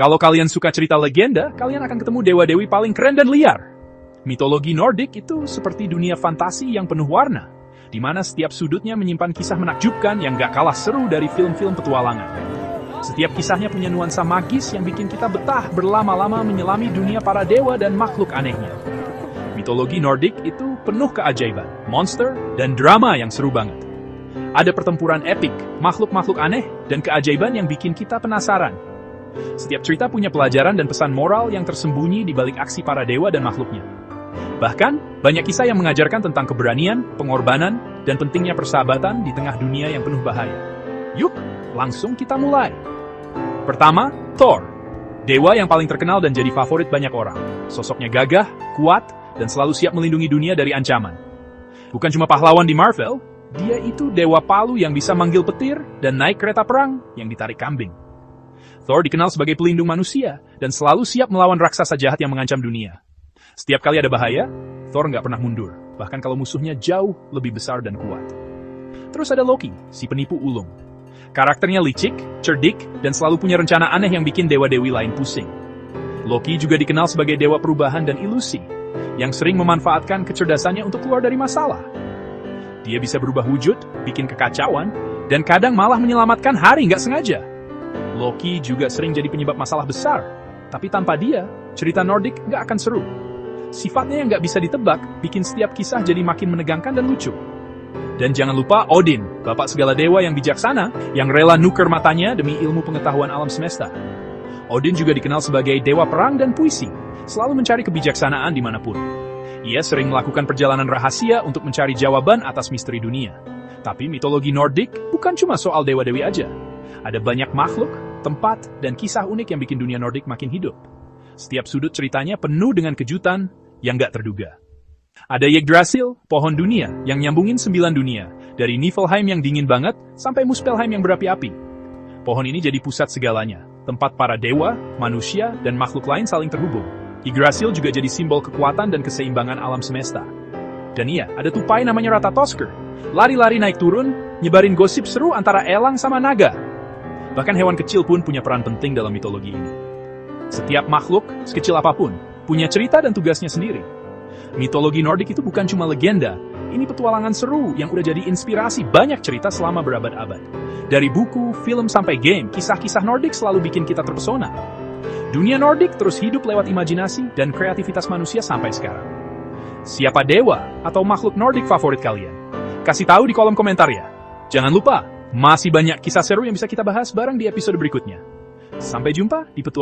Kalau kalian suka cerita legenda, kalian akan ketemu dewa-dewi paling keren dan liar. Mitologi Nordik itu seperti dunia fantasi yang penuh warna, di mana setiap sudutnya menyimpan kisah menakjubkan yang gak kalah seru dari film-film petualangan. Setiap kisahnya punya nuansa magis yang bikin kita betah berlama-lama menyelami dunia para dewa dan makhluk anehnya. Mitologi Nordik itu penuh keajaiban, monster, dan drama yang seru banget. Ada pertempuran epik, makhluk-makhluk aneh, dan keajaiban yang bikin kita penasaran. Setiap cerita punya pelajaran dan pesan moral yang tersembunyi di balik aksi para dewa dan makhluknya. Bahkan, banyak kisah yang mengajarkan tentang keberanian, pengorbanan, dan pentingnya persahabatan di tengah dunia yang penuh bahaya. Yuk, langsung kita mulai. Pertama, Thor. Dewa yang paling terkenal dan jadi favorit banyak orang. Sosoknya gagah, kuat, dan selalu siap melindungi dunia dari ancaman. Bukan cuma pahlawan di Marvel, dia itu dewa palu yang bisa manggil petir dan naik kereta perang yang ditarik kambing. Thor dikenal sebagai pelindung manusia dan selalu siap melawan raksasa jahat yang mengancam dunia. Setiap kali ada bahaya, Thor nggak pernah mundur, bahkan kalau musuhnya jauh lebih besar dan kuat. Terus ada Loki, si penipu ulung. Karakternya licik, cerdik, dan selalu punya rencana aneh yang bikin dewa-dewi lain pusing. Loki juga dikenal sebagai dewa perubahan dan ilusi, yang sering memanfaatkan kecerdasannya untuk keluar dari masalah. Dia bisa berubah wujud, bikin kekacauan, dan kadang malah menyelamatkan hari nggak sengaja. Loki juga sering jadi penyebab masalah besar, tapi tanpa dia, cerita Nordik nggak akan seru. Sifatnya yang nggak bisa ditebak, bikin setiap kisah jadi makin menegangkan dan lucu. Dan jangan lupa Odin, bapak segala dewa yang bijaksana, yang rela nuker matanya demi ilmu pengetahuan alam semesta. Odin juga dikenal sebagai dewa perang dan puisi, selalu mencari kebijaksanaan dimanapun. Ia sering melakukan perjalanan rahasia untuk mencari jawaban atas misteri dunia. Tapi mitologi Nordik bukan cuma soal dewa-dewi aja. Ada banyak makhluk, tempat, dan kisah unik yang bikin dunia Nordik makin hidup. Setiap sudut ceritanya penuh dengan kejutan yang gak terduga. Ada Yggdrasil, pohon dunia, yang nyambungin 9 dunia, dari Niflheim yang dingin banget, sampai Muspelheim yang berapi-api. Pohon ini jadi pusat segalanya, tempat para dewa, manusia, dan makhluk lain saling terhubung. Yggdrasil juga jadi simbol kekuatan dan keseimbangan alam semesta. Dan iya, ada tupai namanya Ratatoskr. Lari-lari naik turun, nyebarin gosip seru antara elang sama naga. Bahkan hewan kecil pun punya peran penting dalam mitologi ini. Setiap makhluk, sekecil apapun, punya cerita dan tugasnya sendiri. Mitologi Nordik itu bukan cuma legenda, ini petualangan seru yang udah jadi inspirasi banyak cerita selama berabad-abad. Dari buku, film, sampai game, kisah-kisah Nordik selalu bikin kita terpesona. Dunia Nordik terus hidup lewat imajinasi dan kreativitas manusia sampai sekarang. Siapa dewa atau makhluk Nordik favorit kalian? Kasih tahu di kolom komentar ya. Jangan lupa, masih banyak kisah seru yang bisa kita bahas bareng di episode berikutnya. Sampai jumpa di petualangan